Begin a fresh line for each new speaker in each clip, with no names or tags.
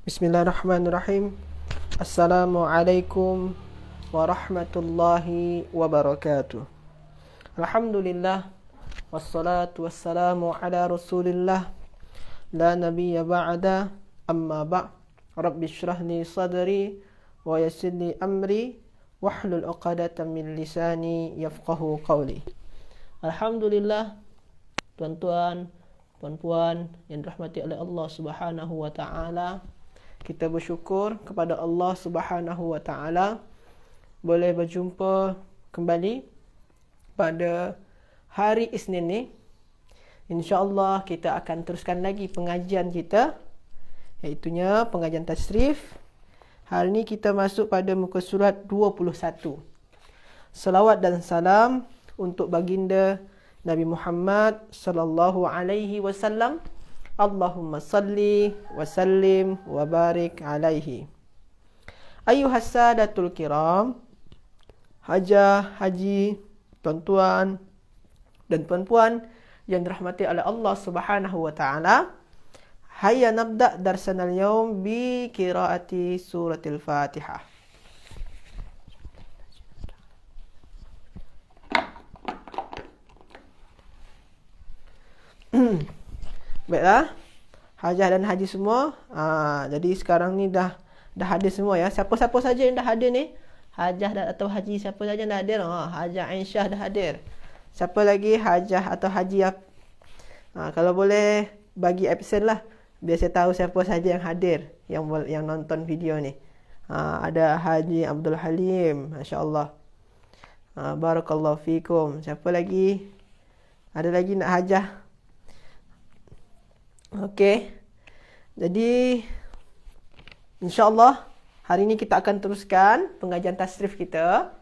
Bismillahirrahmanirrahim. Assalamualaikum warahmatullahi wabarakatuh. Alhamdulillah. Wassalatu wassalamu ala rasulillah. La nabiyya ba'da. Amma ba' Rabbi syrah li sadri wa yassir li amri wahlul 'uqdatam min lisani yafqahu qawli. Alhamdulillah, tuan-tuan, puan-puan yang dirahmati oleh Allah Subhanahu wa taala. Kita bersyukur kepada Allah Subhanahu wa taala boleh berjumpa kembali pada hari Isnin ni. Insya-Allah kita akan teruskan lagi pengajian kita, iaitunya pengajian tasrif. Hari ni kita masuk pada muka surat 21. Salawat dan salam untuk baginda Nabi Muhammad sallallahu alaihi wasallam. Allahumma salli wa sallim wa barik alaihi. Ayuhas sadatul kiram, hajah, haji, tuan-tuan dan puan-puan yang dirahmati oleh Allah Subhanahu wa taala. Hayya nabda darsana al-yawm bi qiraati suratul Fatihah. Baiklah, hajah dan haji semua. Jadi sekarang ni dah hadir semua ya. Siapa-siapa saja yang dah hadir ni? Hajah atau haji siapa saja dah hadir? Hajah Aisyah dah hadir. Siapa lagi hajah atau haji? Kalau boleh bagi absen lah, biar saya tahu siapa saja yang hadir, yang nonton video ni. Ada Haji Abdul Halim, masya-Allah. Barakallahu fikum. Siapa lagi? Ada lagi nak hajah? Okey. Jadi insya-Allah hari ini kita akan teruskan pengajian tasrif kita.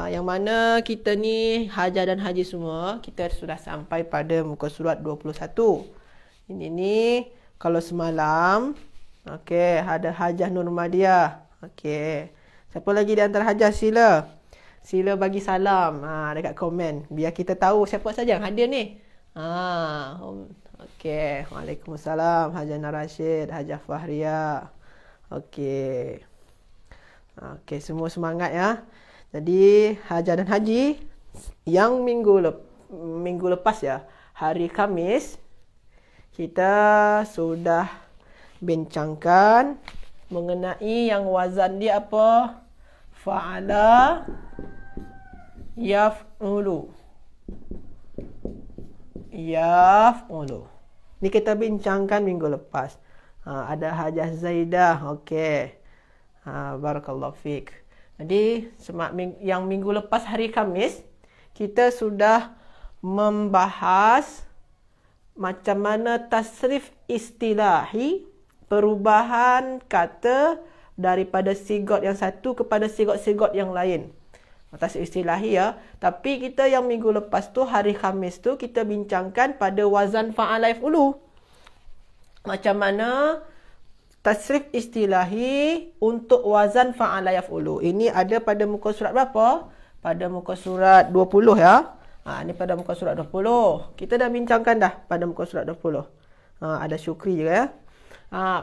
Yang mana kita ni hajah dan haji semua, kita sudah sampai pada muka surat 21. Ini ni kalau semalam, okey, ada hajah Nurmadiah. Okey. Siapa lagi di antara hajah sila bagi salam dekat komen biar kita tahu siapa saja yang hadir ni. Okey, Waalaikumsalam Hajah Narashid, Hajah Fahria. Okey. Okey, semua semangat ya. Jadi hajah dan haji yang minggu lepas ya, hari Khamis kita sudah bincangkan mengenai yang wazan dia apa? Fa'ala yaf'ulu. Yaf'ulu. Ni kita bincangkan minggu lepas. Ada hajah Zaidah. Okey. Barakallahu fiik. Jadi yang minggu lepas hari Khamis kita sudah membahas macam mana tasrif istilahi, perubahan kata daripada sigot yang satu kepada sigot-sigot yang lain. Tasrif istilahi ya. Tapi kita yang minggu lepas tu, hari Khamis tu, kita bincangkan pada wazan fa'ala yaf'ulu. Macam mana tasrif istilahi untuk wazan fa'ala yaf'ulu. Ini ada pada muka surat berapa? Pada muka surat 20 ya. Ini pada muka surat 20. Kita dah bincangkan dah pada muka surat 20. Ada Syukri juga ya.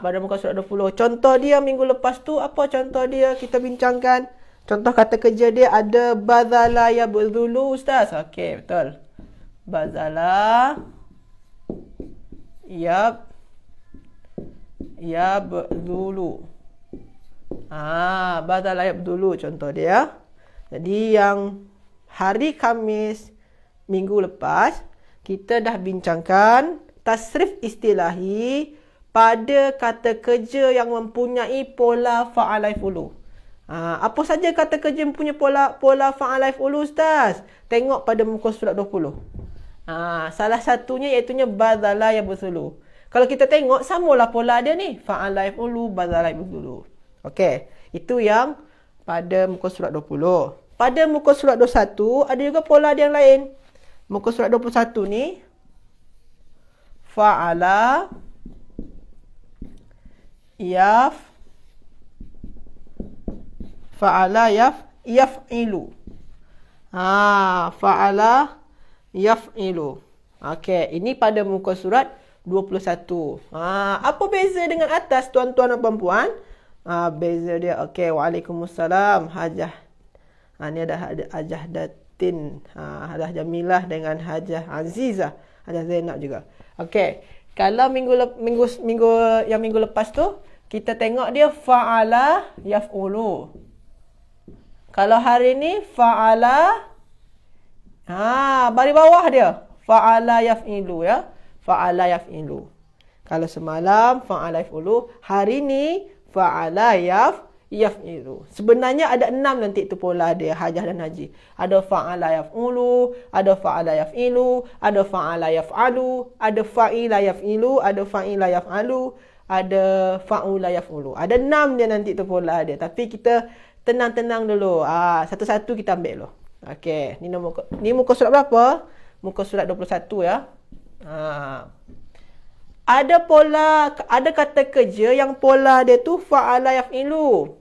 Pada muka surat 20. Contoh dia minggu lepas tu, apa contoh dia kita bincangkan? Contoh kata kerja dia ada bazala yabdhulu, ustaz. Okey, betul. Bazala yabdhulu. Bazala yabdhulu contoh dia. Jadi yang hari Khamis minggu lepas kita dah bincangkan tasrif istilahi pada kata kerja yang mempunyai pola fa'ala yaf'ulu. Apa saja kata kerja mempunyai pola fa'ala yaf'ulu, ustaz? Tengok pada muka surat 20. Salah satunya iaitunya bazala yabdhulu. Kalau kita tengok samalah pola dia ni, fa'ala yaf'ulu, bazala yabdhulu. Okey, itu yang pada muka surat 20. Pada muka surat 21 ada juga pola dia yang lain. Muka surat 21 ni fa'ala yaf'ilu. Fa'ala yaf'ilu. Okey, ini pada muka surat 21. Apa beza dengan atas tuan-tuan dan puan-puan? Beza dia. Okey, waalaikumsalam Hajah. Ni ada Hajah Datin, Hajah Jamilah dengan Hajah Azizah, Hajah Zainab juga. Okey, kalau minggu lepas tu kita tengok dia fa'ala yaf'ulu. Kalau hari ni fa'ala, baris bawah dia fa'ala yaf'ilu ya. Fa'ala yaf'ilu. Kalau semalam fa'ala yaf'ulu, hari ni fa'ala yaf'ilu. Sebenarnya ada 6 nanti tu pola dia, hajah dan haji. Ada fa'ala yaf'ulu, ada fa'ala yaf'ilu, ada fa'ala yaf'alu, ada fa'ila yaf'ilu, ada fa'ila yaf'alu, ada fa'ula yaf'ulu. Ada 6 dia nanti tu pola dia. Tapi kita tenang-tenang dulu. Satu-satu kita ambil dulu. Okey, ni muka surat berapa? Muka surat 21 ya. Ada kata kerja yang pola dia tu fa'ala yaf'ilu.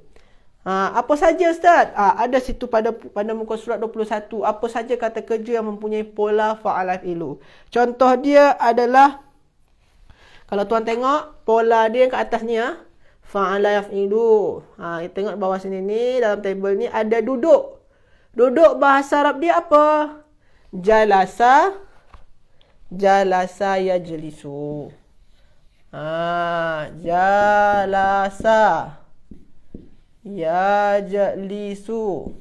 Apa saja Ustaz? Ada situ pada muka surat 21. Apa saja kata kerja yang mempunyai pola fa'ala yaf'ilu. Contoh dia adalah, kalau tuan tengok pola dia yang ke atas ni ya, fa'ala yaf'ilu. Kita tengok bawah sini ni, dalam tabel ni ada duduk. Duduk bahasa Arab dia apa? Jalasa yajlisu. Jalasa yajlisu.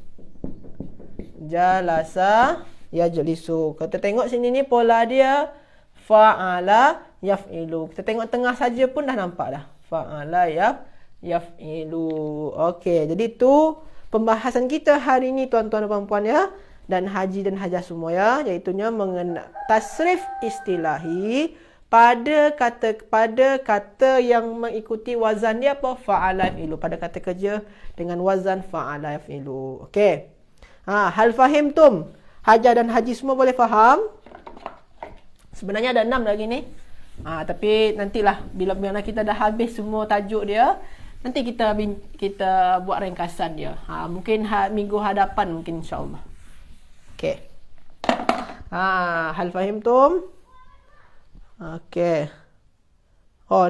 Jalasa yajlisu. Kita tengok sini ni pola dia fa'ala yaf'ilu. Kita tengok tengah saja pun dah nampak dah. Fa'ala yaf'ilu. Okey, jadi tu pembahasan kita hari ni tuan-tuan dan puan-puan ya. Dan haji dan hajah semua ya, iaitunya mengenai tasrif istilahi pada kata yang mengikuti wazan dia apa? Fa'ala yaf'ilu. Pada kata kerja dengan wazan fa'ala yaf'ilu. Okey. Hal fahimtum? Hajah dan haji semua boleh faham? Sebenarnya ada 6 lagi ni. Tapi nantilah bila kita dah habis semua tajuk dia, nanti kita buat ringkasan dia. Mungkin minggu hadapan mungkin insya-Allah. Okey. Hal fahimtum? Okey.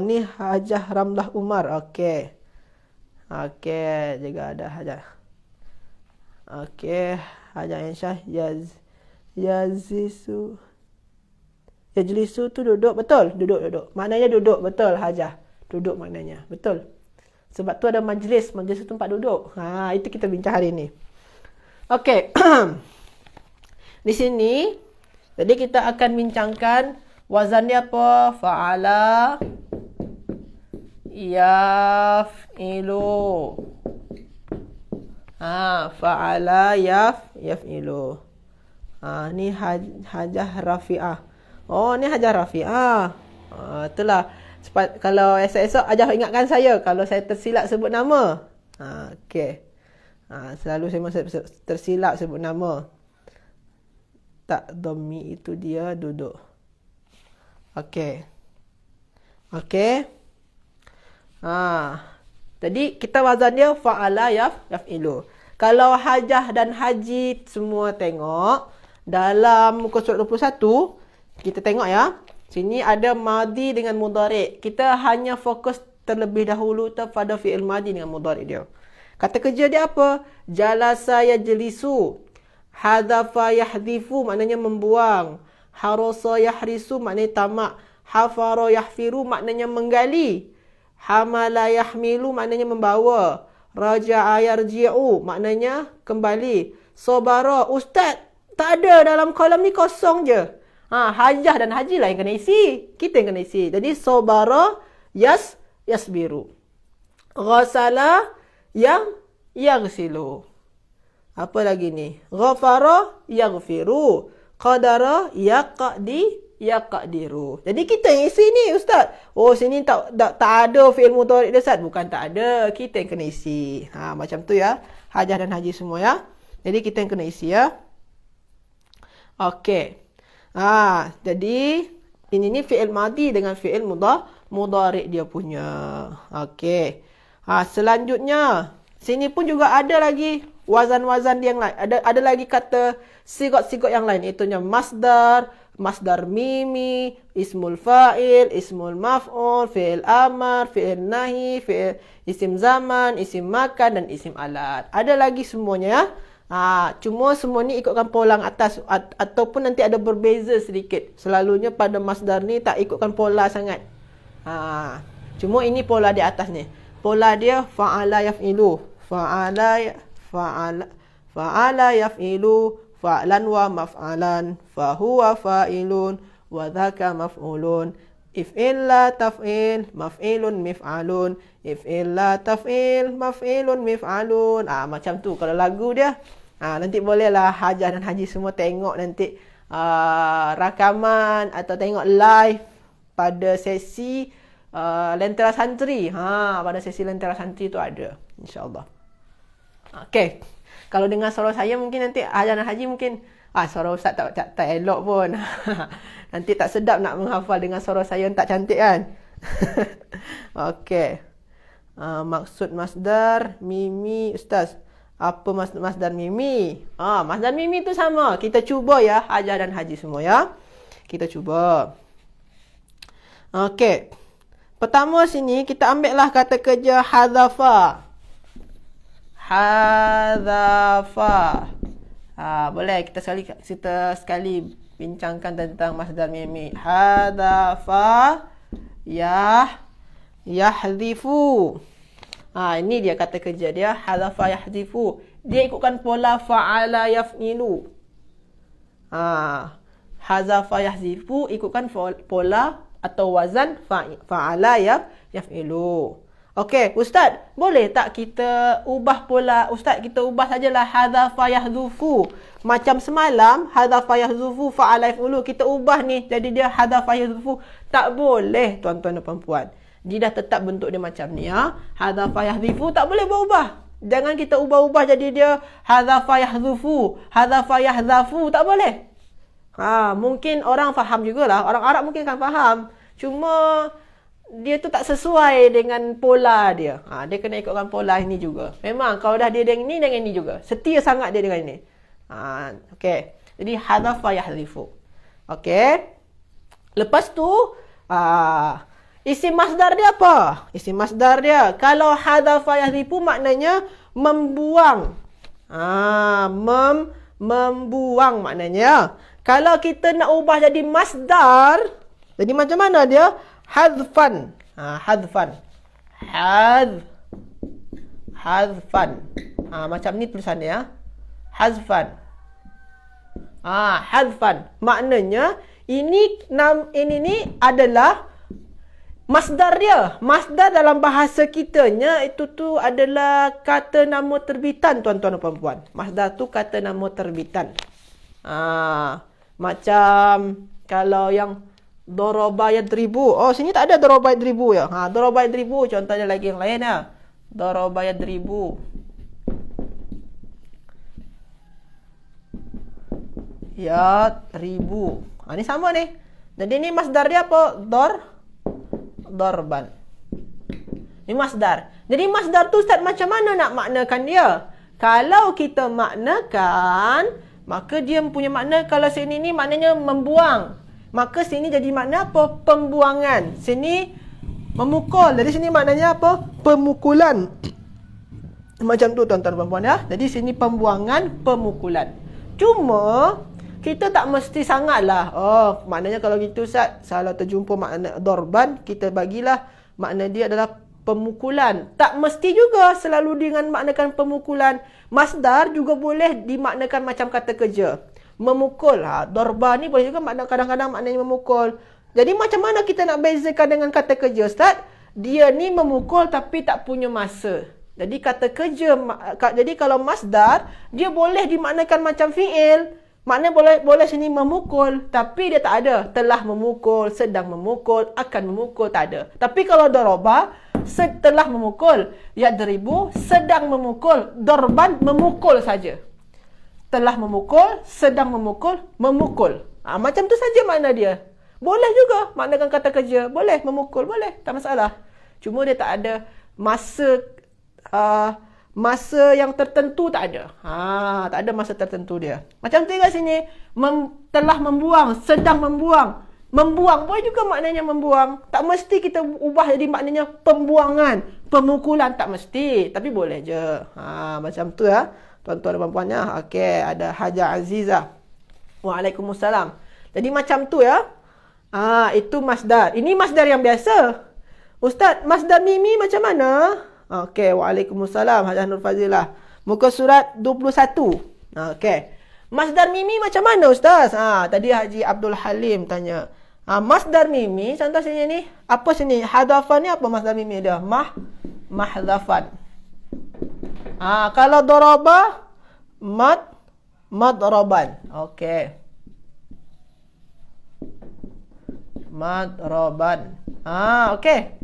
Ni Hajah Ramlah Umar. Okey. Juga ada Hajah. Okey. Hajah Insyah Yazisu. Yajlisu tu duduk. Betul? Duduk. Maknanya duduk. Betul Hajah. Duduk maknanya. Betul. Sebab tu ada majlis. Majlis tu tempat duduk. Itu kita bincang hari ni. Okey. Di sini, jadi kita akan bincangkan wazan dia apa? Fa'ala yaf'ilu. Fa'ala yaf'ilu. Ni Hajah Rafi'ah. Ni Hajah Rafi'ah. Itulah. Kalau esok-esok Hajah ingatkan saya kalau saya tersilap sebut nama. Okey. Selalu saya masih tersilap sebut nama. Tak dhammi itu dia duduk. Okey. Jadi kita wazan dia fa'ala yaf'ilu. Kalau hajah dan haji semua tengok dalam muka surat 21, kita tengok ya. Sini ada madhi dengan mudhari'. Kita hanya fokus terlebih dahulu pada fi'il madhi dengan mudhari' dia. Kata kerja dia apa? Jalasa yajlisu. Hadhafa yahdhifu maknanya membuang. Harasa yahrisu maknanya tamak. Hafara yahfiru maknanya menggali. Hamala yahmilu maknanya membawa. Raja'a yarji'u maknanya kembali. Sobara, ustaz, tak ada dalam kolam ni, kosong je. Hajah dan haji lah yang kena isi. Kita yang kena isi. Jadi sobara yasbiru. Ghasala yaghsilu. Apa lagi ni? Ghafara yaghfiru. Qadara yaqdiru. Jadi kita yang isi ni ustaz. Sini tak ada fi'il mudhari' dia ustaz. Bukan tak ada, kita yang kena isi. Macam tu ya. Hajah dan haji semua ya. Jadi kita yang kena isi ya. Okey. Jadi ini ni fi'il madhi dengan fi'il mudhari' dia punya. Okey. Selanjutnya sini pun juga ada lagi wazan-wazan yang lain. Ada lagi kata sigot-sigot yang lain. Itunya masdar, masdar mimi, ismul fa'il, ismul maf'ul, fi'il amar, fi'il nahi, fi'il isim zaman, isim makan dan isim alat. Ada lagi semuanya. Cuma semua ni ikutkan pola atas ataupun nanti ada berbeza sedikit. Selalunya pada masdar ni tak ikutkan pola sangat. Cuma ini pola di atas ni. Pola dia fa'ala yaf'ilu, fa'ala yaf'ilu, fa'lan wa maf'alan, fahuwa fa'ilun, wa dhaka maf'ulun, if'il la taf'il, maf'ilun mif'alun, if'il la taf'il, maf'ilun mif'alun. Macam tu kalau lagu dia. Nanti bolehlah Hajah dan Haji semua tengok nanti rakaman atau tengok live pada sesi Lentera Santri. Pada sesi Lentera Santri tu ada, insya-Allah. Okey. Kalau dengar suara saya mungkin nanti Hajah dan Haji mungkin suara Ustaz tak elok pun. Nanti tak sedap nak menghafal dengan suara saya yang tak cantik kan. Okey. Maksud masdar mimi Ustaz. Apa maksud masdar mimi? Masdar mimi tu sama. Kita cuba ya, Hajah dan Haji semua ya. Kita cuba. Okey. Pertama sini kita ambil lah kata kerja hadzafa. Hadzafa. Boleh kita sekali bincangkan tentang masdar mimi. Hadzafa yahdhifu. Ini dia kata kerja dia, hadzafa yahdhifu. Dia ikutkan pola fa'ala yaf'ilu. Hadzafa yahdhifu ikutkan pola atau wazan fa'ala yaf'ilu. Okey, Ustaz, boleh tak kita ubah pola? Ustaz, kita ubah sajalah hadzafa yahdhufu. Macam semalam, hadzafa yahdhufu fa'ala yaf'ulu. Kita ubah ni, jadi dia hadzafa yahdhufu. Tak boleh, tuan-tuan dan puan-puan. Dia dah tetap bentuk dia macam ni ya. Hadzafa yahdhufu tak boleh berubah. Jangan kita ubah-ubah jadi dia hadzafa yahdhufu, hadzafa yahdhafu. Tak boleh. Mungkin orang faham jugalah. Orang Arab mungkin akan faham. Cuma dia tu tak sesuai dengan pola dia. Dia kena ikutkan pola ini juga. Memang kalau dah dia dengan ini juga. Setia sangat dia dengan ini. Okey. Jadi hadzafa yahdhifu. Okey. Lepas tu isim masdar dia apa? Isim masdar dia kalau hadzafa yahdhifu maknanya membuang. Membuang maknanya. Kalau kita nak ubah jadi masdar, jadi macam mana dia? Hadfan. Hadfan. Hadfan. Macam ni tulisan dia. Hadfan. Hadfan. Maknanya ini ni adalah masdar dia. Masdar dalam bahasa kitanya itu tu adalah kata nama terbitan, tuan-tuan dan puan-puan. Masdar tu kata nama terbitan. Macam kalau yang daraba yadribu. Sini tak ada daraba yadribu ya. Daraba yadribu contohnya lagi yang lain ya. Daraba yadribu. Yadribu. Ni sama ni. Jadi ni masdar dia apa? Darban. Ni masdar. Jadi masdar tu Ustaz macam mana nak maknakan dia? Kalau kita maknakan, maka dia punya makna kalau sini ni maknanya membuang. Maka sini jadi makna apa? Pembuangan. Sini memukul. Jadi sini maknanya apa? Pemukulan. Macam tu tuan-tuan dan puan-puan ya. Jadi sini pembuangan, pemukulan. Cuma kita tak mesti sangatlah. Maknanya kalau gitu Ustaz, kalau terjumpa makna dorban, kita bagilah makna dia adalah pemukulan. Tak mesti juga selalu dengan maknakan pemukulan. Masdar juga boleh dimaknakan macam kata kerja. Memukul. Dorba ni boleh juga kadang-kadang maknanya memukul. Jadi macam mana kita nak bezakan dengan kata kerja Ustaz? Dia ni memukul tapi tak punya masa. Jadi kata kerja, jadi kalau masdar, dia boleh dimaknakan macam fi'il. Maknanya boleh sini memukul, tapi dia tak ada. Telah memukul, sedang memukul, akan memukul, tak ada. Tapi kalau daraba, setelah memukul. Yadribu, sedang memukul. Dorban, memukul saja. Telah memukul, sedang memukul, memukul. Macam tu saja makna dia. Boleh juga maknakan kata kerja. Boleh memukul, boleh. Tak masalah. Cuma dia tak ada masa Masa yang tertentu tak ada. Tak ada masa tertentu dia. Macam tu kat sini, telah membuang, sedang membuang. Membuang boleh juga maknanya membuang. Tak mesti kita ubah jadi maknanya pembuangan, pemukulan, tak mesti. Tapi boleh je. Macam tu ya. Tuan-tuan dan puan-puannya. Okey, ada Haja Azizah. Waalaikumsalam. Jadi macam tu ya. Itu masdar. Ini masdar yang biasa. Ustaz, masdar mimi macam mana? Okey, waalaikumsalam Hajah Nur Fazilah. Muka surat 21. Okey. Masdar mimi macam mana Ustaz? Tadi Haji Abdul Halim tanya. Masdar mimi, contoh sini ni. Apa sini? Hadafan ni apa masdar mimi dia? Mahdafan. Kalau daraba, madraban. Okey. Madraban. Okey.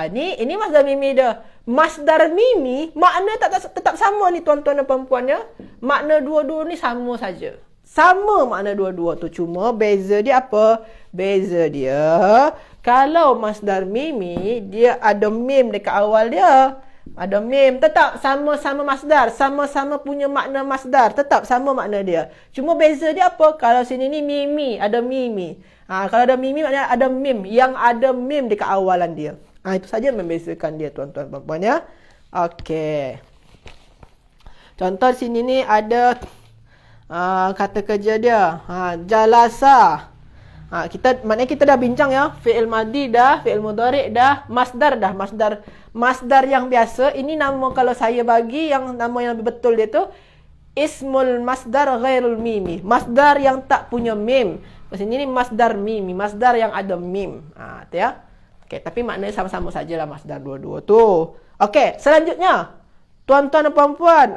Ini masdar mimi dia. Masdar mimi makna tetap sama ni tuan-tuan dan puan-puannya. Makna dua-dua ni sama saja. Sama makna dua-dua tu, cuma beza dia apa? Beza dia kalau masdar mimi dia ada mim dekat awal dia. Ada mim, tetap sama-sama masdar, sama-sama punya makna masdar, tetap sama makna dia. Cuma beza dia apa? Kalau sini ni mimi, ada mimi. Kalau ada mimi maknanya ada mim, yang ada mim dekat awalan dia. Itu saja membezakan dia tuan-tuan dan puan-puan ya. Okey. Contoh sini ni ada kata kerja dia. Jalasa. Maknanya kita dah bincang ya. Fi'il madi dah, fi'il mudhari' dah, masdar dah. Masdar yang biasa. Ini nama kalau saya bagi yang nama yang lebih betul dia tu ismul masdar ghairul mimi. Masdar yang tak punya mim. Pasal ini masdar mimi, masdar yang ada mim. Tu ya. Okey, tapi maknanya sama-sama sajalah masdar dua-dua tu. Okey, selanjutnya. Tuan-tuan dan puan-puan.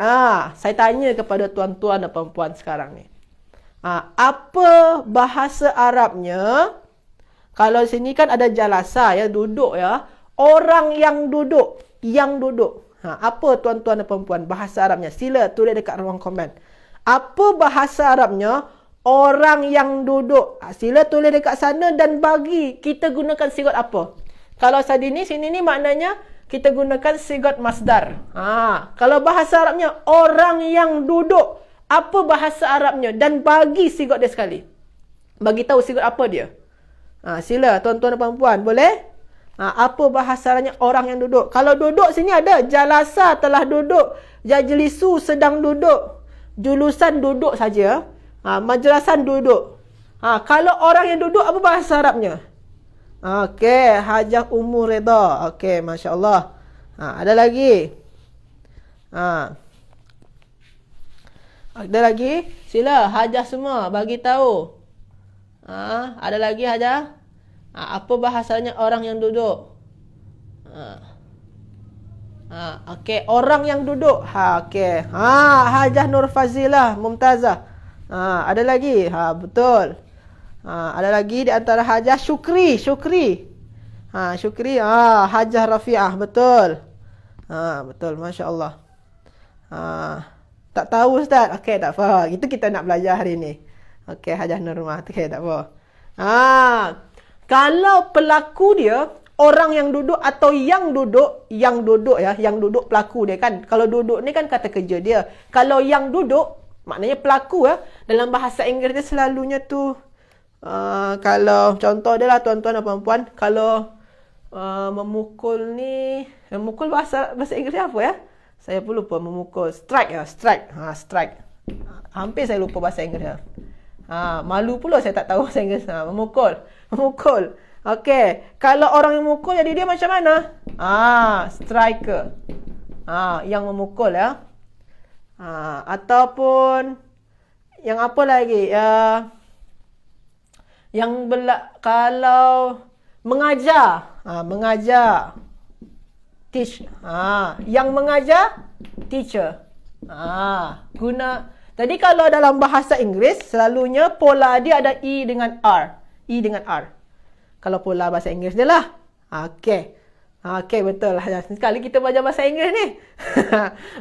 Saya tanya kepada tuan-tuan dan puan-puan sekarang ni. Apa bahasa Arabnya? Kalau sini kan ada jalasa ya, duduk ya. Orang yang duduk, apa tuan-tuan dan puan-puan bahasa Arabnya? Sila tulis dekat ruang komen. Apa bahasa Arabnya? Orang yang duduk. Sila tulis dekat sana dan bagi kita gunakan sigat apa? Kalau sini ni maknanya kita gunakan sigat masdar. Kalau bahasa Arabnya orang yang duduk, apa bahasa Arabnya? Dan bagi sigat dia sekali. Bagi tahu sigat apa dia. Sila tuan-tuan dan puan-puan, boleh? Apa bahasa Arabnya orang yang duduk? Kalau duduk sini ada jalasa telah duduk, jajlisu sedang duduk, julusan duduk saja, majlasan duduk. Kalau orang yang duduk apa bahasa Arabnya? Okey, Hajah Ummu Reda. Okey, masya-Allah. Ada lagi? Ada lagi? Sila Hajah semua bagi tahu. Ada lagi Hajah? Apa bahasanya orang yang duduk? Okey, orang yang duduk. Okey. Hajah Nur Fazilah Mumtazah. Ada lagi? Betul. Ada lagi di antara Hajah Syukri. Syukri. Hajah Rafi'ah. Betul. Betul. Masya Allah. Tak tahu Ustaz. Okey, tak apa. Itu kita nak belajar hari ni. Okey, Hajah Nurmah. Okey, tak apa. Kalau pelaku dia orang yang duduk atau yang duduk ya, yang duduk pelaku dia kan. Kalau duduk ni kan kata kerja dia. Kalau yang duduk maknanya pelaku ya. Dalam bahasa Inggeris dia selalunya tu kalau contoh dia lah tuan-tuan dan puan-puan, kalau memukul ni, memukul bahasa Inggeris apa ya? Saya pun lupa. Memukul, strike ya, strike. Strike. Hampir saya lupa bahasa Inggeris. Malu pula saya tak tahu bahasa Inggeris. Memukul. Okey, kalau orang yang memukul jadi dia macam mana? Striker. Yang memukul ya. Ataupun yang apa lagi? Kalau mengajar, mengajar, teach. Yang mengajar, teacher. Tadi kalau dalam bahasa Inggeris selalunya pola dia ada E dengan R. E dengan R. Kalau pola bahasa Inggeris dia lah. Okey. Okey, betul. Sekali kita belajar bahasa Inggeris ni.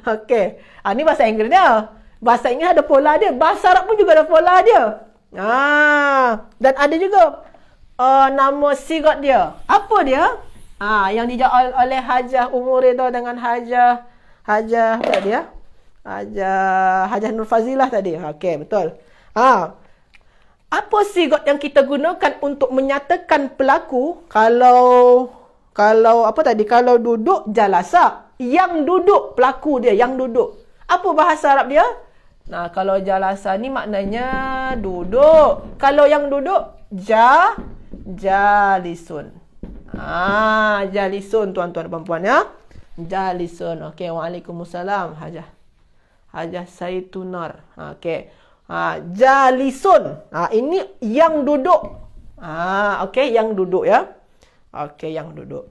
Okey. Ni bahasa Inggeris dia. Bahasa Inggeris ada pola dia. Bahasa Arab pun juga ada pola dia. Dan ada juga nama sigat dia. Apa dia? Yang dijawab oleh Hajah Ummu Reda dengan Hajah Hajah apa tadi ya? Hajah Nur Fazilah tadi. Okey, betul. Apa sigot yang kita gunakan untuk menyatakan pelaku kalau apa tadi? Kalau duduk jalasa. Yang duduk pelaku dia, yang duduk. Apa bahasa Arab dia? Nah, kalau jalasa ni maknanya duduk. Kalau yang duduk jalisun. Jalisun tuan-tuan dan puan ya. Jalisun. Okey, waalaikumsalam Hajah Saitunar. Okey. Jalisun. Ini yang duduk. Okey, yang duduk ya. Okey, yang duduk.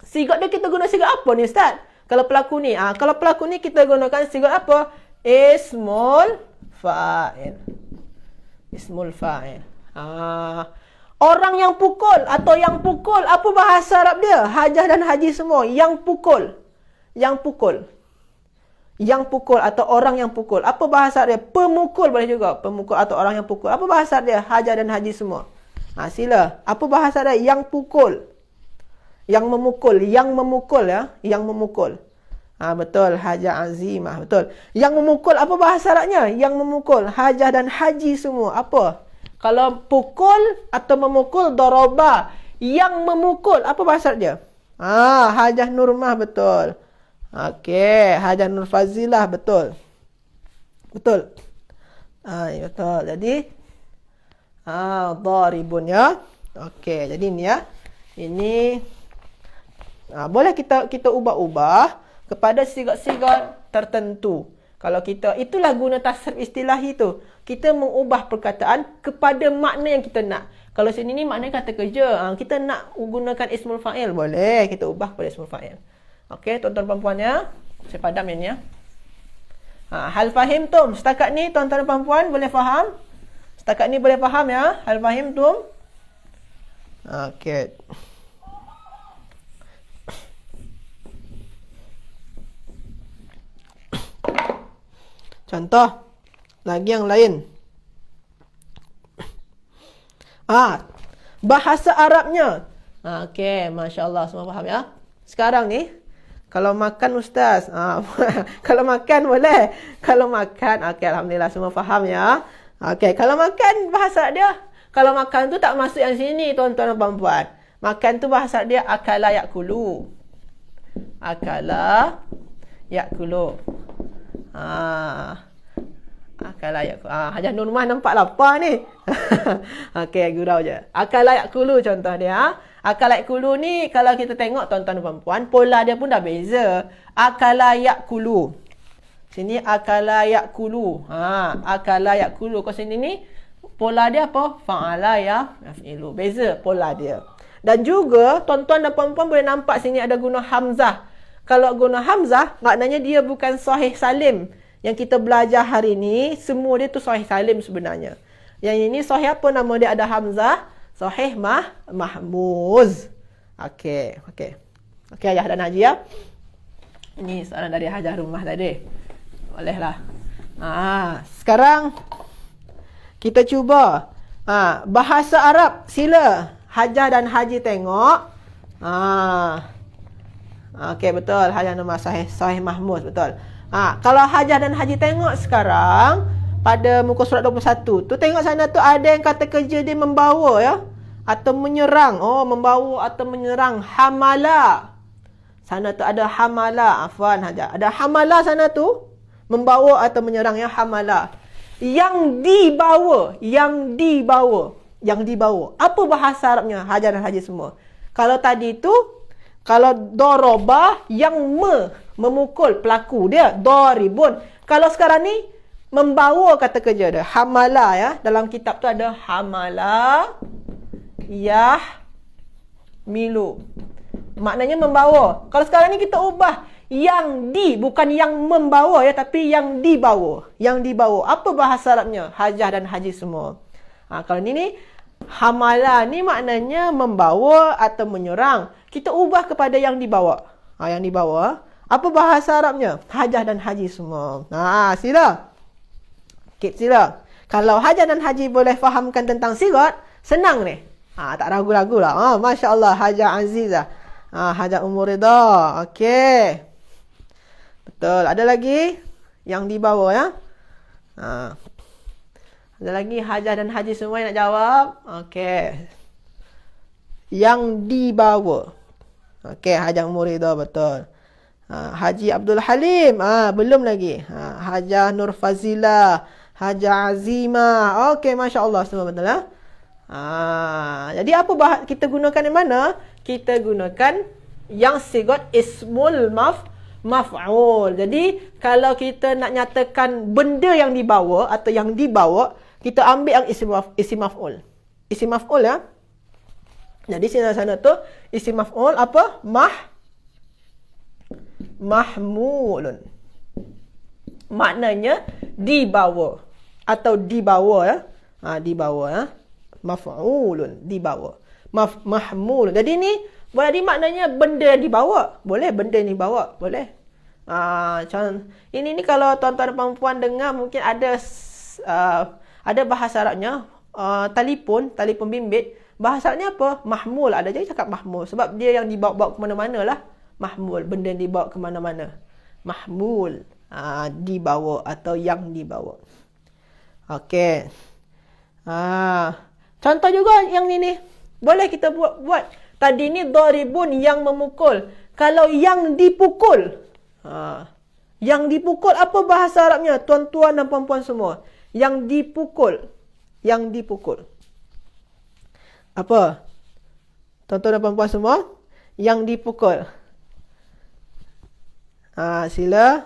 Sigat dia kita guna sigat apa ni Ustaz? Kalau pelaku ni, kalau pelaku ni kita gunakan sigat apa? Ismul fa'il. Ismul fa'il. Orang yang pukul atau yang pukul, apa bahasa Arab dia? Hajah dan haji semua. Yang pukul. Yang pukul. Yang pukul atau orang yang pukul. Apa bahasa dia? Pemukul boleh juga. Pemukul atau orang yang pukul. Apa bahasa dia? Hajah dan haji semua. Sila. Apa bahasa dia? Yang pukul. Yang memukul. Yang memukul ya. Yang memukul. Betul. Hajah azimah. Betul. Yang memukul. Apa bahasa Arabnya? Yang memukul. Hajah dan haji semua. Apa? Kalau pukul atau memukul, doroba. Yang memukul. Apa bahasa dia? Hajah Nurmah. Betul. Okey. Hajah Nur Fazilah. Betul. Betul. Betul. Jadi, daribun ya. Okey. Jadi ni ya. Ini. Boleh kita ubah-ubah kepada sigat-sigat tertentu. Kalau kita, itulah guna tasrif istilahi tu. Kita mengubah perkataan kepada makna yang kita nak. Kalau sini ni maknanya kata kerja. Kita nak gunakan ismul fa'il. Boleh kita ubah kepada ismul fa'il. Okey, tuan-tuan dan puan ya. Saya padam yang ni ya. Hal fahim tum. Setakat ni tuan-tuan dan puan boleh faham? Setakat ni boleh faham ya? Hal fahim tum. Okey. Contoh lagi yang lain. Bahasa Arabnya. Okey, masya-Allah semua faham ya. Sekarang ni kalau makan ustaz, kalau makan boleh. Kalau makan, okey alhamdulillah semua faham ya. Okey, kalau makan bahasa dia, kalau makan tu tak masuk yang sini tuan-tuan dan puan-puan. Makan tu bahasa dia akala yakulu. Akala yakulu. Akala yakulu. Hajah Nurmah nampak lapar ni. Okey, gurau je. Akala yakulu contoh dia. Akala yakulu ni kalau kita tengok tuan-tuan dan puan-puan, pola dia pun dah beza. Akala yakulu. Sini akala yakulu. Akala yakulu. Kau sini ni pola dia apa? Fa'ala ya yaf'ilu. Beza pola dia. Dan juga tuan-tuan dan puan-puan boleh nampak sini ada guna hamzah. Kalau guna hamzah, maknanya dia bukan sahih salim. Yang kita belajar hari ni, semua dia tu sahih salim sebenarnya. Yang ini sahih apa nama dia ada hamzah? Sahih mahmuz. Okey. Okey Ayah dan Haji ya. Ini soalan dari Hajah Rumah tadi. Bolehlah. Sekarang kita cuba. Bahasa Arab. Sila Hajah dan Haji tengok. Okey, betul. Hajah nama sahih mahmuz, betul. Kalau Hajah dan Haji tengok sekarang pada muka surat 21 tu, tengok sana tu ada yang kata kerja dia membawa ya atau menyerang. Membawa atau menyerang. Hamala. Sana tu ada hamala. Afwan Hajah. Ada hamala sana tu. Membawa atau menyerang ya, hamala. Yang dibawa. Apa bahasa Arabnya? Hajah dan Haji semua. Kalau tadi tu, kalau doroba yang memukul pelaku dia, doribun. Kalau sekarang ni membawa kata kerja dia, hamala ya. Dalam kitab tu ada hamala milu. Maknanya membawa. Kalau sekarang ni kita ubah bukan yang membawa ya, tapi yang dibawa. Yang dibawa. Apa bahasa Arabnya? Hajah dan Haji semua. Kalau ni hamala ni maknanya membawa atau menyerang. Kita ubah kepada yang dibawa. Yang dibawa. Apa bahasa Arabnya? Hajah dan Haji semua. Sila. Sila. Kalau Hajah dan Haji boleh fahamkan tentang sirat, senang ni. Tak ragu-ragu lah. Masya Allah. Hajah Azizah. Hajah Umur Ridha. Okey. Betul. Ada lagi yang di bawah ya. Ada lagi hajah dan haji semua yang nak jawab. Okey. Yang di bawah. Okey, Hajah Muridah betul. Haji Abdul Halim. Belum lagi. Hajah Nur Fazila. Hajah Azimah. Okey, Masya Allah. Semua betul ya. Jadi apa kita gunakan yang mana? Kita gunakan yang sigot ismul maf'ul. Jadi kalau kita nak nyatakan benda yang dibawa atau yang dibawa, kita ambil yang isim maf'ul. Isim maf'ul ya. Jadi sana tu isim maf'ul apa? Mahmulun. Maknanya dibawa atau dibawa ya. Dibawa ya. Maf'ulun, dibawa. Mahmul. Jadi ni boleh maknanya benda yang dibawa. Boleh benda yang dibawa, boleh. Ini kalau tuan-tuan dan puan-puan dengar mungkin ada bahasa Arabnya, telefon bimbit. Bahasa Arabnya apa? Mahmul. Ada je cakap mahmul sebab dia yang dibawa ke mana-mana lah. Mahmul, benda yang dibawa ke mana-mana. Mahmul, dibawa atau yang dibawa. Okey. Contoh juga yang ni. Boleh kita buat. Tadi ni daribun yang memukul. Kalau yang dipukul. Yang dipukul apa bahasa Arabnya? Tuan-tuan dan puan-puan semua. Yang dipukul. Yang dipukul. Apa? Tuan-tuan dan puan-puan semua. Yang dipukul. Sila.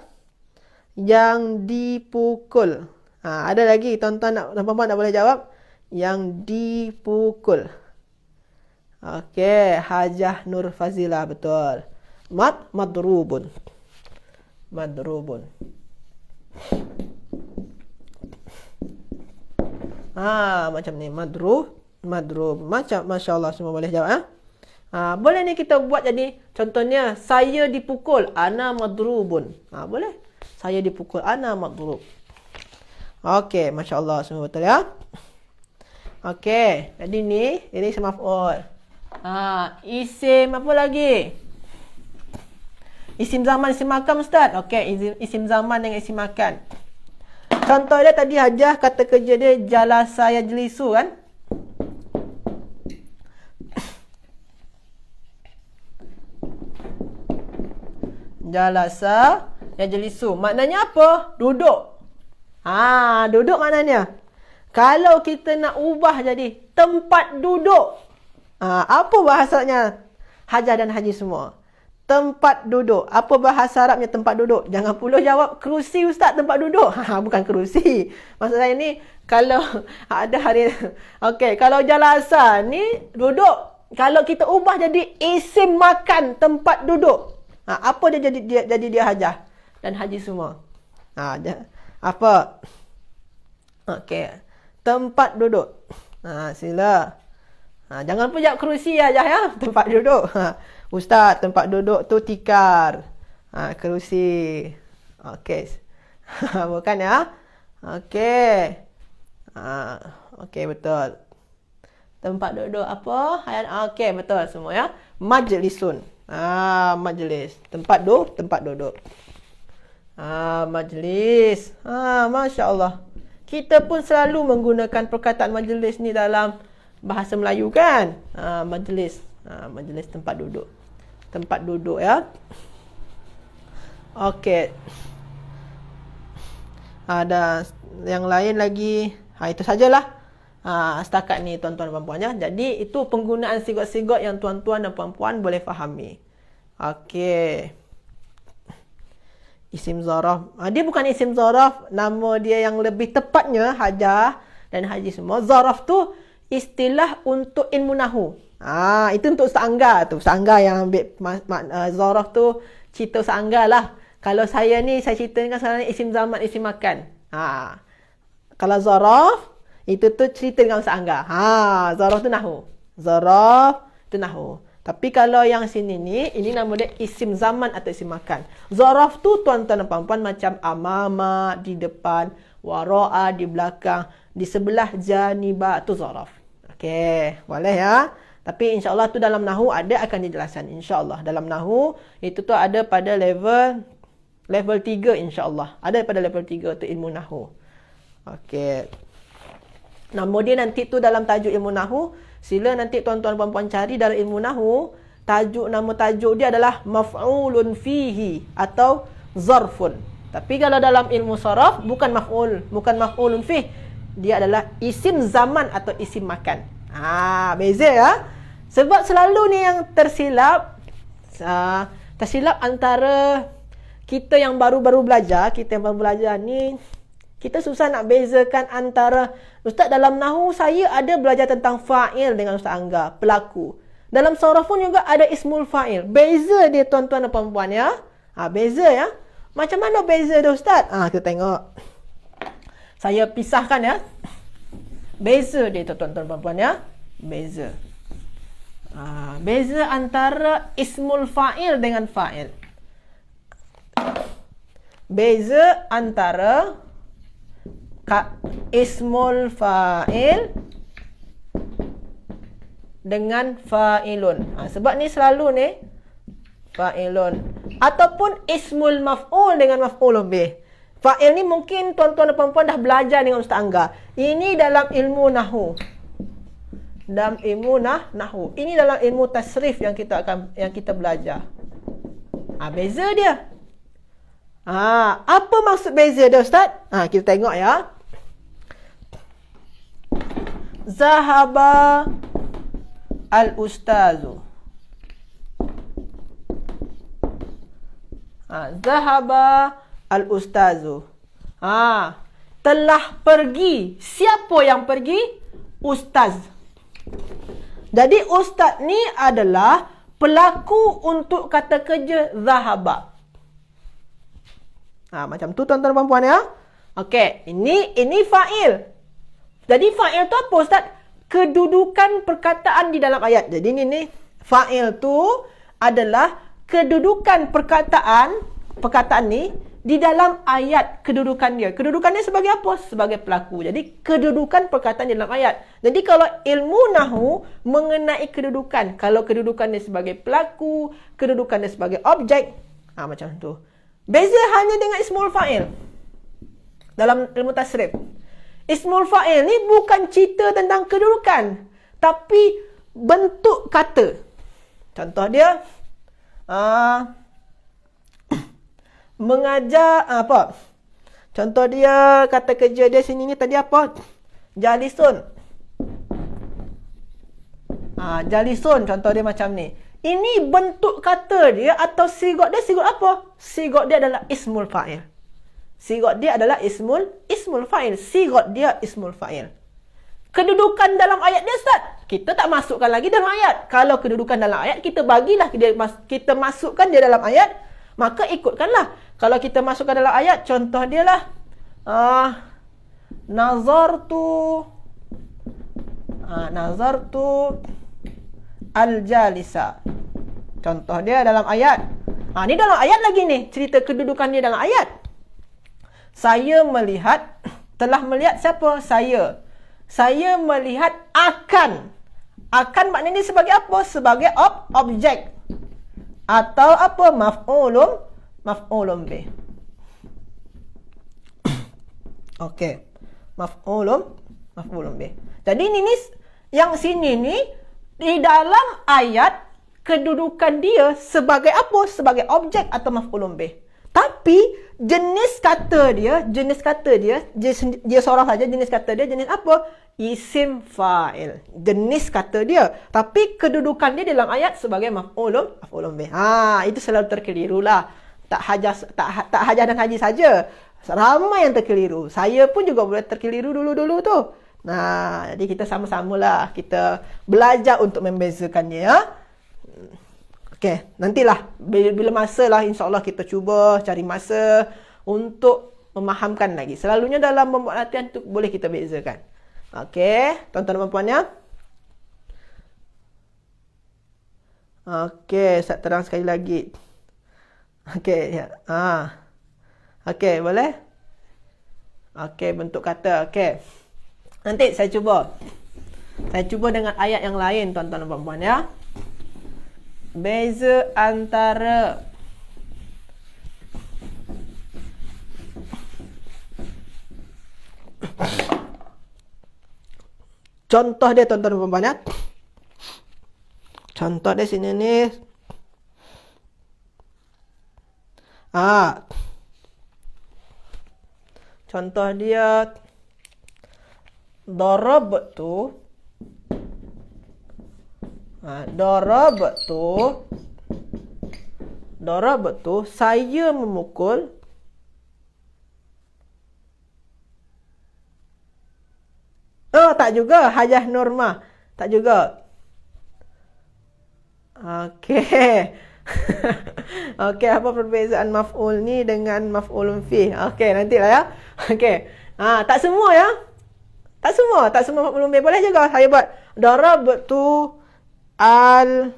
Yang dipukul. Ada lagi tuan-tuan dan puan-puan nak boleh jawab. Yang dipukul. Okey, Hajah Nur Fazilah betul. Madrubun. Madrubun. Macam ni madrub. Macam masya-Allah semua boleh jawab boleh ni kita buat jadi contohnya saya dipukul ana madrubun. Boleh. Saya dipukul ana madrub. Okey, masya-Allah semua betul ya. Okey, jadi ni ini isim maf'ul. Isim apa lagi? Isim zaman, isim makan ustaz. Okey, isim zaman dengan isim makan. Contoh dia tadi Hajah kata kerja dia jalasa yajlisu kan? Jalasa yajlisu. Maknanya apa? Duduk. Duduk maknanya. Kalau kita nak ubah jadi tempat duduk. Apa bahasanya? Hajah dan haji semua. Tempat duduk. Apa bahasa Arabnya tempat duduk? Jangan pula jawab kerusi ustaz tempat duduk. Bukan kerusi. Maksud saya ni kalau ada hari okey, kalau jalasa ni duduk. Kalau kita ubah jadi isim makan tempat duduk. Apa dia jadi dia hajah dan haji semua. Apa? Okey. Tempat duduk. Sila. Jangan pun jawab kerusi aja ya. Tempat duduk. Ustaz, tempat duduk tu tikar. Kerusi. Okey. Bukan ya? Okey. Okey, betul. Tempat duduk apa? Okey, betul semua ya. Majlisun. Majlis. Tempat duduk. Majlis. Masya Allah. Kita pun selalu menggunakan perkataan majlis ni dalam bahasa Melayu kan? Majlis. Majlis tempat duduk. Tempat duduk ya. Okey. Ada yang lain lagi. Itu sajalah. Setakat ni tuan-tuan dan puan-puan ya. Jadi itu penggunaan sigot-sigot yang tuan-tuan dan puan-puan boleh fahami. Okey. Isim zaraf. Dia bukan isim zaraf. Nama dia yang lebih tepatnya Hajah dan haji semua. Zaraf tu istilah untuk ilmu nahu. Itu untuk Ustaz Angga tu. Ustaz Angga yang ambil zaraf tu cerita Ustaz Angga lah. Kalau saya ni saya ceritakan sekarang ni isim zaman, isim makan. Kalau zaraf itu tu cerita dengan Ustaz Angga. Zaraf tu nahu. Zaraf tu nahu. Tapi kalau yang sini ni, ini nama dia isim zaman atau isim makan. Zaraf tu tuan-tuan dan puan-puan macam amama di depan, wara'a di belakang, di sebelah janiba tu zaraf. Okey, boleh ya. Tapi insya-Allah tu dalam nahu ada akan dijelaskan insya-Allah. Dalam nahu itu tu ada pada level Level 3 insya-Allah. Ada pada level 3 tu ilmu nahwu. Okey. Nama dia nanti tu dalam tajuk ilmu nahwu. Sila nanti tuan-tuan puan-puan cari dalam ilmu nahwu, nama tajuk dia adalah maf'ulun fihi atau zarfun. Tapi kalau dalam ilmu saraf bukan maf'ulun fihi. Dia adalah isim zaman atau isim makan. Beza ya. Sebab selalu ni yang tersilap antara kita yang baru-baru belajar, ni kita susah nak bezakan antara, Ustaz dalam nahwu saya ada belajar tentang fa'il dengan Ustaz Angga, pelaku. Dalam saraf pun juga ada ismul fa'il. Beza dia tuan-tuan dan puan-puan ya. Beza ya. Macam mana beza dia Ustaz? Kita tengok. Saya pisahkan ya. Beza dia tuan-tuan dan puan-puan ya. Beza. Beza antara ismul fa'il dengan fa'il. Beza antara ismul fa'il dengan fa'ilun. Sebab ni selalu ni fa'ilun. Ataupun ismul maf'ul dengan maf'ulun bih. Fa'il ni mungkin tuan-tuan dan puan-puan dah belajar dengan Ustaz Angga. Ini dalam ilmu nahwu. Dalam ilmu nahwu. Ini dalam ilmu tasrif yang kita belajar. Beza dia. Apa maksud beza dia Ustaz? Kita tengok ya. Zahaba al-ustazu. Zahaba al-ustazu. Telah pergi. Siapa yang pergi? Ustaz. Jadi ustaz ni adalah pelaku untuk kata kerja zahaba. Macam tu tuan-tuan dan puan-puan ya. Okey, ini fa'il. Jadi fa'il tu apa Ustaz? Kedudukan perkataan di dalam ayat. Jadi ni fa'il tu adalah kedudukan perkataan ni di dalam ayat, kedudukan dia. Kedudukan dia sebagai apa? Sebagai pelaku. Jadi kedudukan perkataan di dalam ayat. Jadi kalau ilmu nahwu mengenai kedudukan, kalau kedudukan dia sebagai pelaku, kedudukan dia sebagai objek, macam tu. Beza hanya dengan ismul fa'il dalam ilmu tasrif. Ismul fa'il ni bukan cerita tentang kedudukan, tapi bentuk kata. Contoh dia mengajar apa? Contoh dia kata kerja dia sini ni tadi apa? Jalisun. Jalisun contoh dia macam ni. Ini bentuk kata dia atau sigot dia, sigot apa? Sigot dia adalah ismul fa'il. Sigot dia adalah ismul fa'il. Sigot dia ismul fa'il. Kedudukan dalam ayat dia Ustaz, kita tak masukkan lagi dalam ayat. Kalau kedudukan dalam ayat, kita bagilah kita masukkan dia dalam ayat, maka ikutkanlah. Kalau kita masukkan dalam ayat, contoh dia lah nazartu al-jalisa. Contoh dia dalam ayat. Ni dalam ayat lagi ni, cerita kedudukan dia dalam ayat. Saya telah melihat siapa? Saya melihat akan. Akan maknanya sebagai apa? Sebagai objek. Atau apa? Maf'ulun bih. Okey. Maf'ulun bih. Jadi ni yang sini ni di dalam ayat kedudukan dia sebagai apa? Sebagai objek atau maf'ulun bih. Tapi jenis kata dia seorang saja, jenis kata dia jenis apa? Isim fa'il. Jenis kata dia. Tapi kedudukan dia dalam ayat sebagai maf'ulun bih. Itu selalu terkeliru lah. Tak hajah dan haji saja. Ramai yang terkeliru. Saya pun juga boleh terkeliru dulu-dulu tu. Jadi kita sama-samalah kita belajar untuk membezakannya ya. Okey, nantilah bila masa lah insya-Allah kita cuba cari masa untuk memahamkan lagi. Selalunya dalam membuat latihan tu boleh kita bezakan. Okey, tuan-tuan dan puan-puan ya. Okey, saya terang sekali lagi. Okey, ya. Okey, boleh? Okey, bentuk kata. Okey. Nanti saya cuba. Saya cuba dengan ayat yang lain tuan-tuan dan puan-puan ya. Beza antara Contoh dia tuan-tuan dan puan-puan ya. Contoh dia sini ni. Contoh dia darabtu. Darabtu saya memukul. Oh, tak juga. Hajah Nurma. Tak juga. Okey. Okey, apa perbezaan maf'ul ni dengan maf'ulun fi? Okey, nantilah ya. Okey. Tak semua ya. Tak semua maf'ulun fi. Boleh juga saya buat darabtu al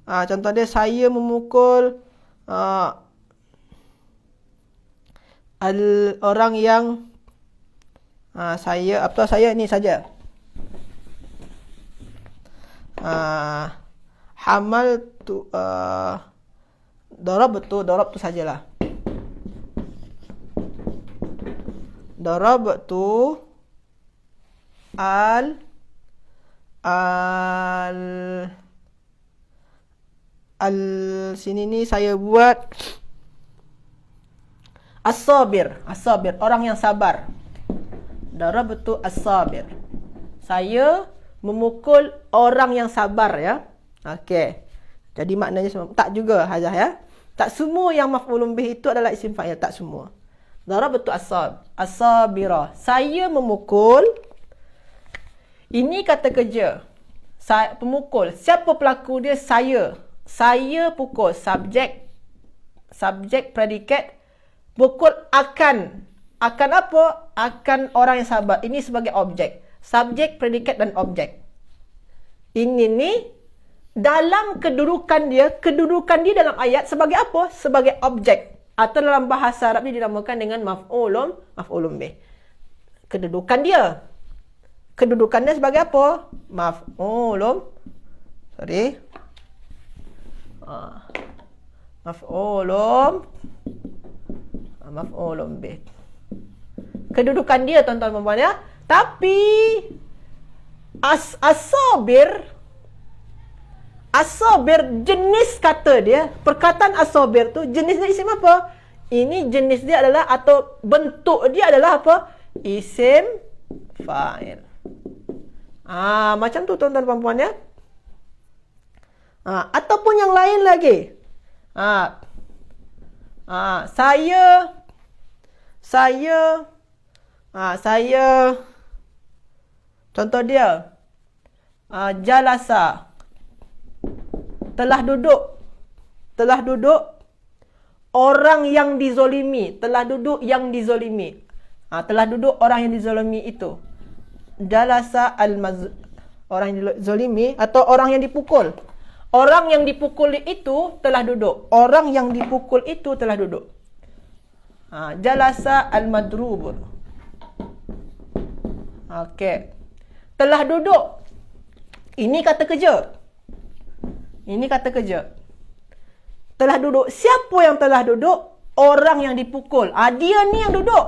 contoh dia saya memukul al orang yang saya ni saja. Hamal tu darabtu sajalah. Darabtu al sini ni saya buat as-sabir, orang yang sabar. Darabtu as-sabir. Saya memukul orang yang sabar ya. Okey. Jadi maknanya semua. Tak juga Hajah ya. Tak semua yang maf'ulun bih itu adalah isim fa'il, tak semua. Darabtu as-sabira. Saya memukul. Ini kata kerja. Pemukul. Siapa pelaku dia? Saya. Saya pukul. Subjek predikat. Pukul akan. Akan apa? Akan orang yang sabar. Ini sebagai objek. Subjek, predikat dan objek. Ini ni dalam kedudukan dia dalam ayat sebagai apa? Sebagai objek. Atau dalam bahasa Arab ni dinamakan dengan maf'ulun bih. Kedudukan dia. Kedudukan dia sebagai apa? Maf'ulun bih. Kedudukan dia tuan-tuan dan puan ya. Tapi as-sabir jenis kata dia, perkataan as-sabir tu jenisnya isim apa? Ini jenis dia adalah atau bentuk dia adalah apa? Isim fa'il. Macam tu tuan-tuan dan puan ya. Ataupun yang lain lagi. Saya contoh dia jalasa, telah duduk orang yang dizolimi, telah duduk orang yang dizolimi itu. Jalasa orang yang dizolimi atau orang yang dipukul. Orang yang dipukul itu telah duduk. Orang yang dipukul itu telah duduk. Jalasa al-madrub. Okey. Telah duduk. Ini kata kerja. Telah duduk. Siapa yang telah duduk? Orang yang dipukul. Dia ni yang duduk.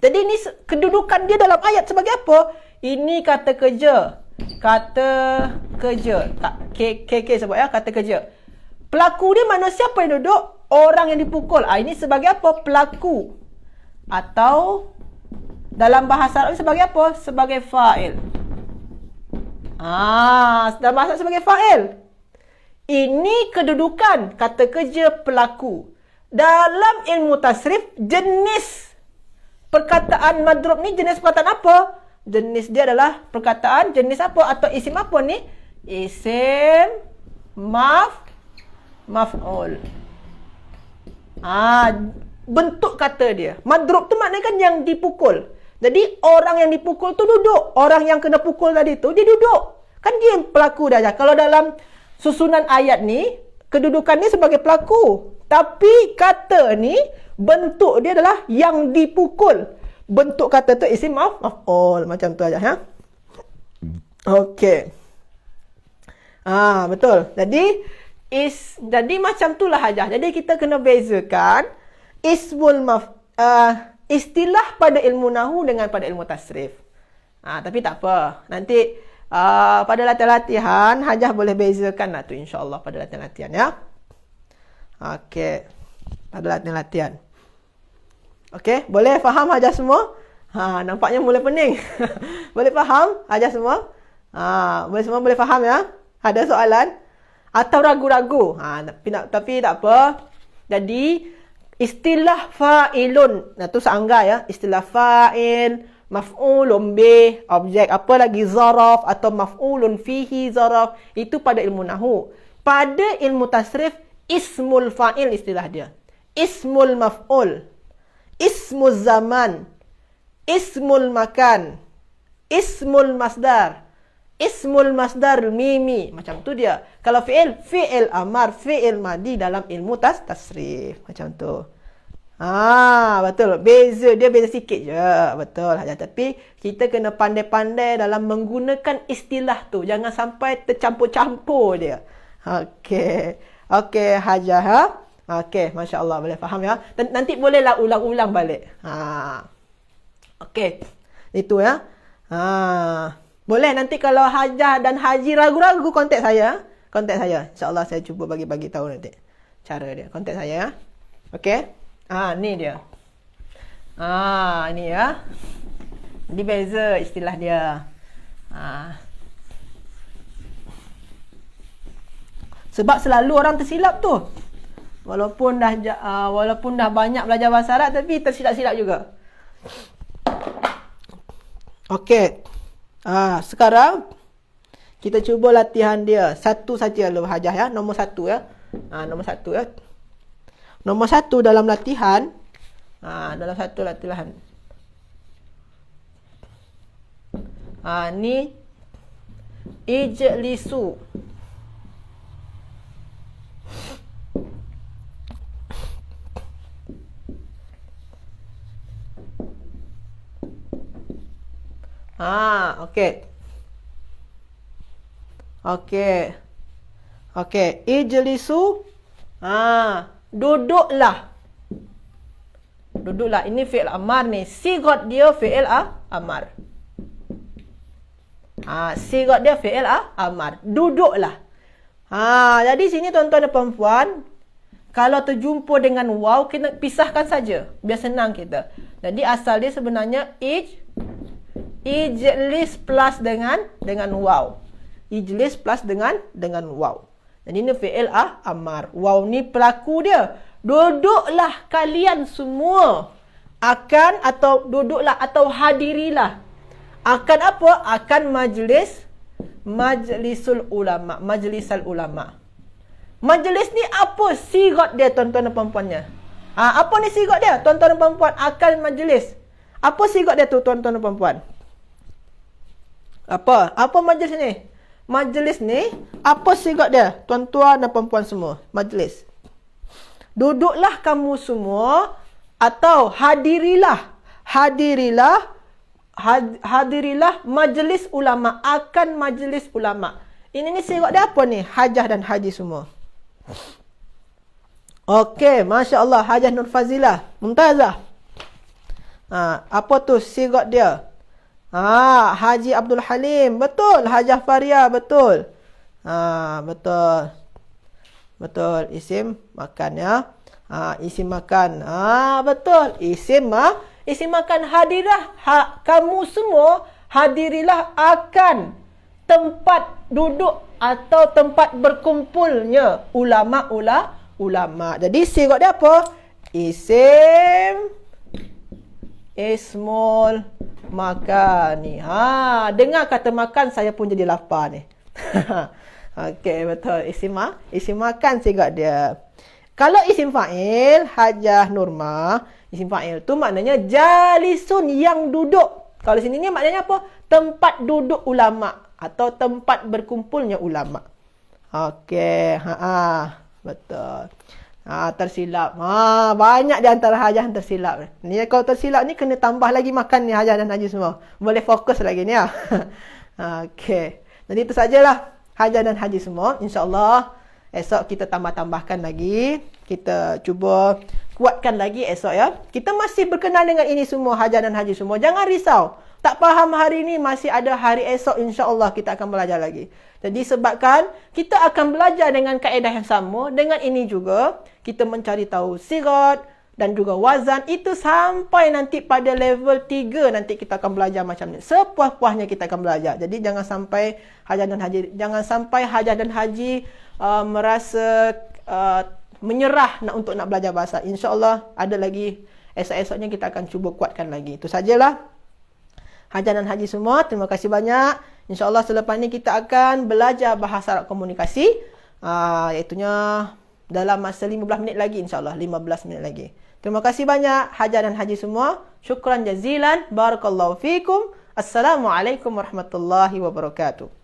Jadi ini kedudukan dia dalam ayat sebagai apa? Ini kata kerja. Tak, KK sebut ya, kata kerja. Pelaku dia mana? Siapa yang duduk? Orang yang dipukul. Ini sebagai apa? Pelaku. Atau dalam bahasa Arab sebagai apa? Sebagai fa'il. Dalam bahasa sebagai fa'il. Ini kedudukan kata kerja pelaku. Dalam ilmu tasrif, jenis perkataan madrub ni jenis perkataan apa? Jenis dia adalah perkataan jenis apa atau isim apa ni? Isim maf'ul. Bentuk kata dia. Madrub tu maknanya kan yang dipukul. Jadi orang yang dipukul tu duduk. Orang yang kena pukul tadi tu dia duduk. Kan dia yang pelaku dah. Kalau dalam susunan ayat ni, kedudukan dia sebagai pelaku. Tapi kata ni, bentuk dia adalah yang dipukul. Bentuk kata tu isim maf'ul. Macam tu aja ya. Okey. Betul. Jadi macam itulah aja. Jadi kita kena bezakan istilah pada ilmu nahwu dengan pada ilmu tasrif. Tapi tak apa. Nanti pada latihan-latihan Hajah boleh bezakan lah tu insya-Allah pada latihan-latihan ya. Okey. Pada latihan-latihan. Okey, boleh faham Hajah semua? Nampaknya mulai pening. Boleh faham Hajah semua? Semua boleh faham ya? Ada soalan? Atau ragu-ragu? Tapi tak apa. Jadi, istilah fa'ilun. Nah, tu seanggar ya. Istilah fa'il, maf'ulun bih, objek. Apa lagi? Zaraf atau maf'ulun fihi zaraf. Itu pada ilmu nahu. Pada ilmu tasrif, ismul fa'il istilah dia. Ismul maf'ul. Ismul zaman. Ismul makan. Ismul masdar. Ismul masdar mimi. Macam tu dia. Kalau fi'il, fi'il amar, fi'il madi dalam ilmu tasrif. Macam tu. Betul. Dia beza sikit je. Betul. Tapi kita kena pandai-pandai dalam menggunakan istilah tu. Jangan sampai tercampur-campur dia. Okey, Hajah. Okey, Masya Allah. Boleh faham ya. Nanti bolehlah ulang-ulang balik. Okey. Itu ya. Boleh nanti kalau Hajah dan Haji ragu-ragu kontak saya. InsyaAllah saya cuba bagi tahu nanti cara dia. Kontak saya. Okey. Ni dia. Ni ya. Jadi beza istilah dia. Sebab selalu orang tersilap tu. Walaupun dah banyak belajar bahasa Arab tapi tersilap-silap juga. Okey. Sekarang kita cuba latihan dia. Satu saja lu Hajah ya. Nombor 1 ya. Nombor 1 ya. Nombor 1 dalam latihan. Dalam satu latihan. Ni ijlisu. Okey. Ijlisu. Duduklah. Ini fi'il amar ni. Sigat dia fi'il amar. Sigat dia fi'il amar. Duduklah. Jadi sini tuan-tuan dan puan-puan, kalau terjumpa dengan waw, kita pisahkan saja. Biar senang kita. Jadi asal dia sebenarnya ijlis plus dengan waw. Ijlis plus dengan waw. Jadi ini fi'il amar. Waw ni pelaku dia. Duduklah kalian semua. Akan atau duduklah atau hadirilah. Akan apa? Akan majlisul ulama. Majlisal ulama. Majlis ni apa sigat dia tuan-tuan dan puan-puannya? Apa ni sigat dia tuan-tuan dan puan-puan? Akan majlis. Apa sigat dia tu tuan-tuan dan puan-puan? Apa majlis ni? Majlis ni, apa sigat dia? Tuan-tuan dan puan-puan semua. Majlis. Duduklah kamu semua atau hadirilah. Hadirilah majlis ulama. Akan majlis ulama. Ini sigat dia apa ni? Hajah dan Haji semua. Okey, Masya Allah. Hajah Nur Fazilah. Mumtazah. Apa tu sigat dia? Haji Abdul Halim. Betul. Hajah Faria. Betul. Betul. Isim makan ya. Isim makan. Betul. Isim makan hadirah. Kamu semua hadirilah akan tempat duduk atau tempat berkumpulnya ulama. Jadi sigat dia apa? Ismul makan ni. Dengar kata makan saya pun jadi lapar ni. Okey, betul. Isim makan sigat dia. Kalau isim fa'il, Hajah Nurma, isim fa'il tu maknanya jalisun yang duduk. Kalau sini ni maknanya apa? Tempat duduk ulama atau tempat berkumpulnya ulama. Okey, betul. Tersilap. Banyak di antara Hajah yang tersilap. Ni kalau tersilap ni kena tambah lagi makan ni Hajah dan Haji semua. Boleh fokus lagi ni ya. Okey. Jadi itu sajalah Hajah dan Haji semua. InsyaAllah esok kita tambah-tambahkan lagi. Kita cuba kuatkan lagi esok ya. Kita masih berkenaan dengan ini semua Hajah dan Haji semua. Jangan risau. Tak faham hari ni, masih ada hari esok, insya-Allah kita akan belajar lagi. Jadi sebabkan kita akan belajar dengan kaedah yang sama, dengan ini juga kita mencari tahu sirat dan juga wazan, itu sampai nanti pada level 3 nanti kita akan belajar macam ni. Sepuas-puasnya kita akan belajar. Jadi jangan sampai hajah dan haji merasa menyerah untuk nak belajar bahasa. Insya-Allah ada lagi esok-esoknya kita akan cuba kuatkan lagi. Itu sajalah. Hajah dan haji semua, terima kasih banyak. InsyaAllah selepas ni kita akan belajar bahasa Arab komunikasi. Iaitunya dalam masa 15 minit lagi, insyaAllah 15 minit lagi. Terima kasih banyak hajah dan haji semua. Syukran jazilan. Barakallahu fikum. Assalamualaikum warahmatullahi wabarakatuh.